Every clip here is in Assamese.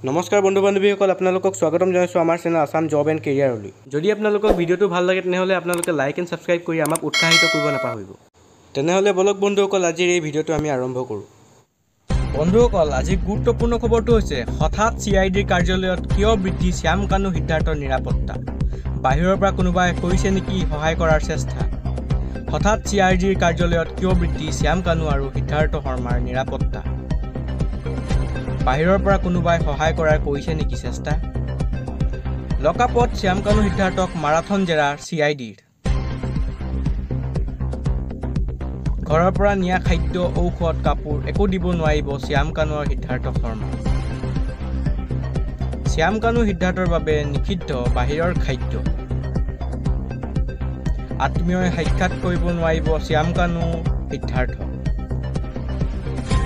নমস্কাৰ বন্ধু বান্ধৱীসকল, আপোনালোকক স্বাগতম জনাইছোঁ আমাৰ চেনেল আসাম জব এণ্ড কেৰিয়াৰলৈ। যদি আপোনালোকক ভিডিঅ'টো ভাল লাগে তেনেহ'লে আপোনালোকে লাইক এণ্ড ছাবস্ক্ৰাইব কৰি আমাক উৎসাহিত কৰিব নাপাহৰিব। তেনেহ'লে বলক বন্ধুসকল, আজিৰ এই ভিডিঅ'টো আমি আৰম্ভ কৰোঁ। বন্ধুসকল, আজিৰ গুৰুত্বপূৰ্ণ খবৰটো হৈছে হঠাৎ CIDৰ কাৰ্যালয়ত কিয় বৃদ্ধি শ্যাম কানু সিদ্ধাৰ্থৰ নিৰাপত্তা। বাহিৰৰ পৰা কোনোবাই কৰিছে নেকি সহায় কৰাৰ চেষ্টা। হঠাৎ CIDৰ কাৰ্যালয়ত কিয় বৃদ্ধি শ্যাম কানু আৰু সিদ্ধাৰ্থ শৰ্মাৰ নিৰাপত্তা। বাহিৰৰ পৰা কোনোবাই সহায় কৰাৰ কৰিছে নেকি চেষ্টা। লকআপত শ্যাম কানু সিদ্ধাৰ্থক মাৰাথন জেৰা CIDৰ। ঘৰৰ পৰা নিয়া খাদ্য, ঔষধ, কাপোৰ একো দিব নোৱাৰিব শ্যাম কানু আৰু সিদ্ধাৰ্থ শৰ্মা। শ্যাম কানু সিদ্ধাৰ্থৰ বাবে নিষিদ্ধ বাহিৰৰ খাদ্য। আত্মীয়ই সাক্ষাৎ কৰিব নোৱাৰিব শ্যাম কানু সিদ্ধাৰ্থ।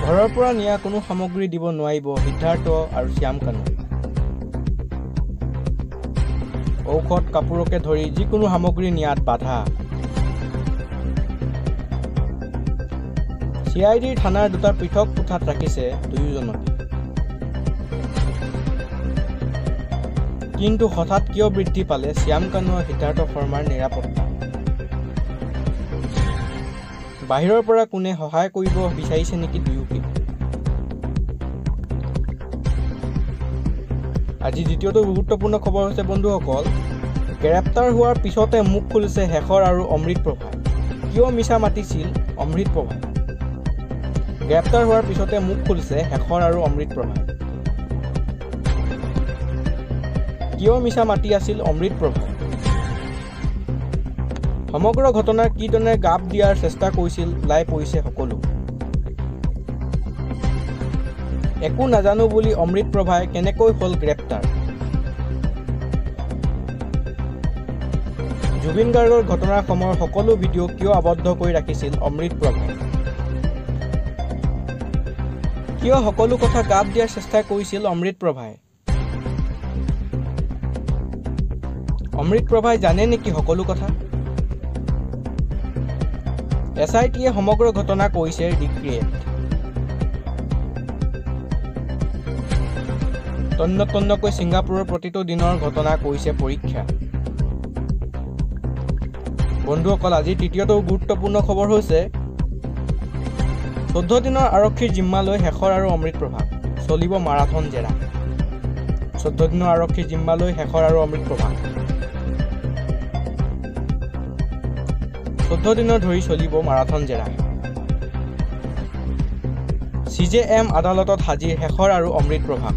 ঘৰৰ পৰা নিয়া কোনো সামগ্ৰী দিব নোৱাৰিব সিদ্ধাৰ্থ আৰু শ্যাম কানু। ঔষধ, কাপোৰকে ধৰি যিকোনো সামগ্ৰী নিয়াত বাধা। CIDৰ থানাৰ দুটা পৃথক কোঠাত ৰাখিছে দুয়োজনকে। কিন্তু হঠাৎ কিয় বৃদ্ধি পালে শ্যাম কানু আৰু সিদ্ধাৰ্থ শৰ্মাৰ নিৰাপত্তা। বাহিৰৰ পৰা কোনে সহায় কৰিব বিচাৰিছে নেকি দুয়োকে। আজি দ্বিতীয়টো গুৰুত্বপূৰ্ণ খবৰ হৈছে বন্ধুসকল, গ্ৰেপ্তাৰ হোৱাৰ পিছতে মুখ খুলিছে শেখৰ আৰু অমৃত প্ৰভাই। কিয় মিছা মাতিছিল অমৃত প্ৰভাই। গ্ৰেপ্তাৰ হোৱাৰ পিছতে মুখ খুলিছে শেখৰ আৰু অমৃত প্ৰভাই। কিয় মিছা মাতি আছিল অমৃত প্ৰভাই। সমগ্ৰ ঘটনাৰ কিদৰে গাপ দিয়াৰ চেষ্টা কৰিছিল ওলাই পৰিছে সকলো। একো নাজানো বুলি অমৃত প্ৰভাই কেনেকৈ হ'ল গ্ৰেপ্তাৰ। জুবিন গাৰ্গৰ ঘটনাৰ সময়ৰ সকলো ভিডিঅ' কিয় আবদ্ধ কৰি ৰাখিছিল অমৃত প্ৰভাই। কিয় সকলো কথা গাপ দিয়াৰ চেষ্টা কৰিছিল অমৃত প্ৰভাই। অমৃত প্ৰভাই জানে নেকি সকলো কথা। SITয়ে সমগ্ৰ ঘটনা কৰিছে ৰিক্ৰিয়েট। তন্নকৈ ছিংগাপুৰৰ প্ৰতিটো দিনৰ ঘটনা কৰিছে পৰীক্ষা। বন্ধুসকল, আজি তৃতীয়টো গুৰুত্বপূৰ্ণ খবৰ হৈছে 14 দিনৰ আৰক্ষীৰ জিম্মালৈ শেখৰ আৰু অমৃত প্ৰভা। চলিব মাৰাথন জেৰা। 14 দিনৰ আৰক্ষীৰ জিম্মালৈ শেখৰ আৰু অমৃত প্ৰভা। 14 দিনৰ ধৰি চলিব মাৰাথন জেৰা। CJM আদালতত হাজিৰ শেখৰ আৰু অমৃত প্ৰভা।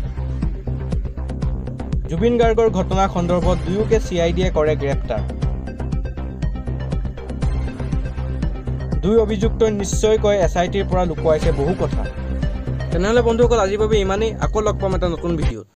জুবিন গাৰ্গৰ ঘটনা সন্দৰ্ভত দুয়োকে CIDয়ে কৰে গ্ৰেপ্তাৰ। দুই অভিযুক্তই নিশ্চয়কৈ SITৰ পৰা লুকুৱাইছে বহু কথা। তেনেহ'লে বন্ধুসকল, আজিৰ বাবে ইমানেই। আকৌ লগ পাম এটা নতুন ভিডিঅ'ত।